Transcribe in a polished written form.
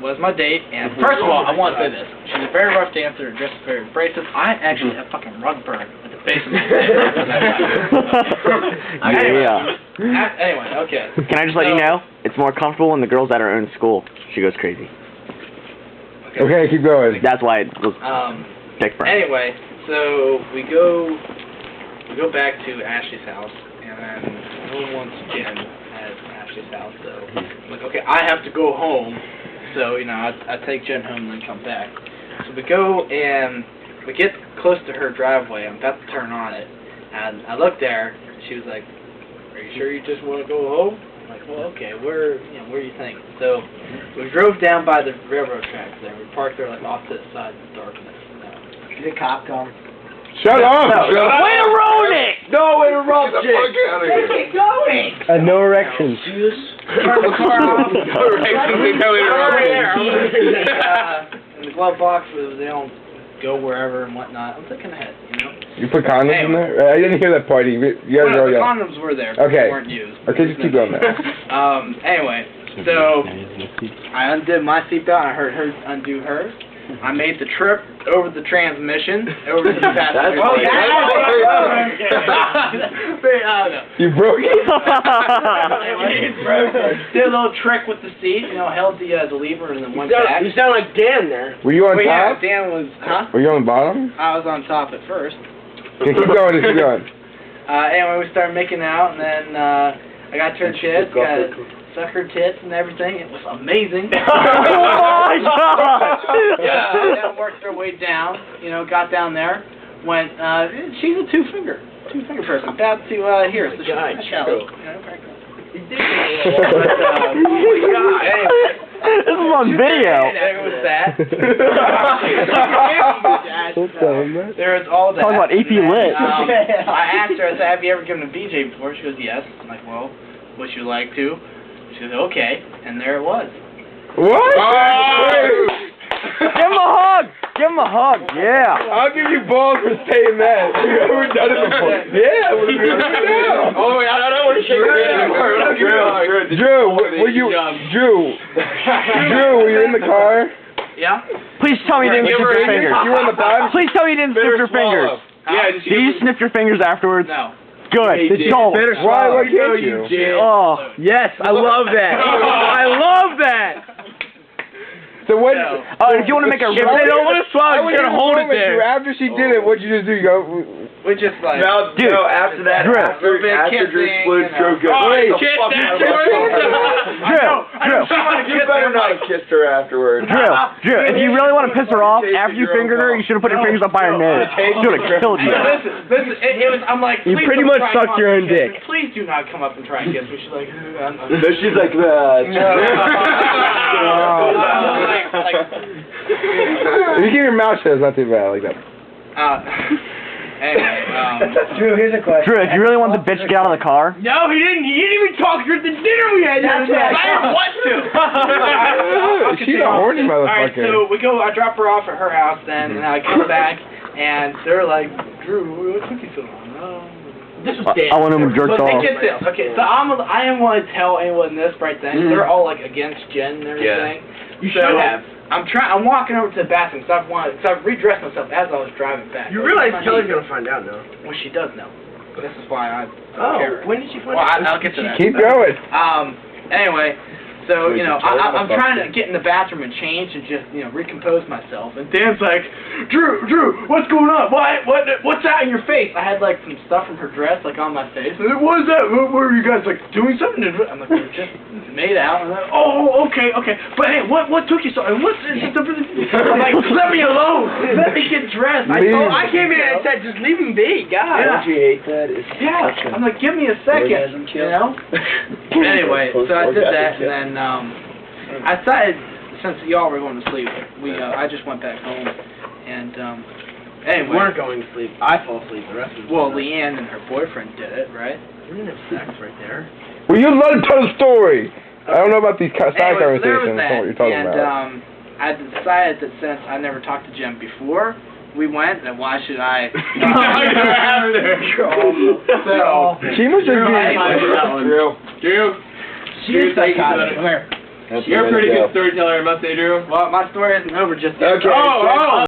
was my date, and first of all, I want to say this. She's a very rough dancer, dressed very abrasive. I actually have fucking Rugburn at the base of my head. Anyway, okay. Can I just let you know? It's more comfortable when the girl's at her own school. She goes crazy. Okay, keep going. That's why it was dick burn. Anyway, so we go back to Ashley's house, and then no one wants Jen at Ashley's house, so I'm like, okay, I have to go home. So, you know, I take Jen home and then come back. So we go and we get close to her driveway. I'm about to turn on it, and I looked there, and she was like, "Are you sure you just want to go home?" I'm like, well, okay, where do you think? So we drove down by the railroad tracks there. We parked there like off to the side in the darkness. Did the cop come? Shut up! Way to ruin it! No interruption! Keep going! No erections. Turn the car off. In the glove box, they don't go wherever and whatnot. I'm thinking ahead, you know. You put condoms in there? I didn't hear that part. You gotta go The again. condoms were there, but Okay. they weren't used. Okay, just keep going there. Anyway, so I undid my seatbelt and I heard her undo hers. I made the trip over the transmission, over to the passenger. Oh, You broke it? Did a little trick with the seat, you know, held the lever and then went back. You sound like Dan there. Were you on Yeah, top? Dan was, huh? Were you on the bottom? I was on top at first. Okay, keep going, keep going. Anyway, we started making out, and then I got to her tits, got to suck her tits and everything. It was amazing. Oh my God! Then worked her way down, you know, got down there, went, she's a two-finger person, about to here. So God, she's shallow. You know, This is on video. There was that. There was all that. Talking about AP And then, Lit. I asked her, I said, have you ever given a BJ before? She goes, yes. I'm like, well, would you like to? She goes, okay. And there it was. What? Give him a hug! Give him a hug, yeah. I'll give you balls for saying that. You've never done it before. Yeah, we're doing it now. Oh, I don't want to shake your hand. Drew, were you in the car? Yeah? Please tell me you didn't snip your fingers. You were in the bottom? Please tell me you didn't snip your fingers. Yeah, Did you sniff your fingers afterwards? No. Good. Don't. Why can't you? Oh, yes, I love that. I love that. So what? If you want to make a... If they don't want to swallow, you gotta hold it there. After she did it, what'd you just do? You go... We just like... Dude, after that, Drew. after Drew split, Drew goes, Wait, Drew, you better not have kissed her afterwards. Drew, if you really want to piss her off, after you fingered her, you should have put your fingers up by her nose. She would have killed you. Listen, it was, I'm like, You please pretty don't much try and sucked come your up own and kiss dick. me. Please do not come up and try and kiss me. She's like, No, she's like that. If you keep your mouth shut, it's not too bad. Like that. Anyway, Drew, here's a question. Drew, if you really want the bitch to get out of the car... no, he didn't even talk to her at the dinner we had the other day. I didn't want to. She's a horny Alright, motherfucker. so we go, I drop her off at her house then, and I come back, and they're like, Drew, what took you so long? This was Dan. I want him jerked off. Get this. Okay, so I didn't want to tell anyone this right then. They're all like against Jen and everything. You should have. I'm walking over to the bathroom because I've redressed myself as I was driving back. You realize Kelly's gonna find out now. Well, she does know. This is why I Oh, care. when did she find Well, out? I'll get to that. Keep going. Anyway, so, you know, I'm trying to get in the bathroom and change and just, you know, recompose myself. And Dan's like, Drew, what's going on? What's that in your face? I had, like, some stuff from her dress, like, on my face. And what is that? What were you guys, like, doing something? I'm like, we just made out. And I'm like, oh, okay. But, hey, what took you so... I'm like, let me alone. Let me get dressed. I came in and said, just leave him be. God. Yeah. Don't you hate that? It's I'm like, give me a second, you know? Anyway, so I did that, and then I decided, since y'all were going to sleep, I just went back home, and anyway. We weren't going to sleep. I fell asleep. The rest of us. Well, Leanne and her boyfriend did it, right? We didn't have sex right there. Well, you let her tell the story. I don't know about these side Anyway, so there was conversations. That's not what you're talking about. I decided that since I never talked to Jen before, we went, and why should I? She must just be... Drew. She is psychotic. Come here. That's You're a the way pretty to good go. storyteller, I must say, Drew. Well, my story isn't over just yet. Okay. Oh, oh!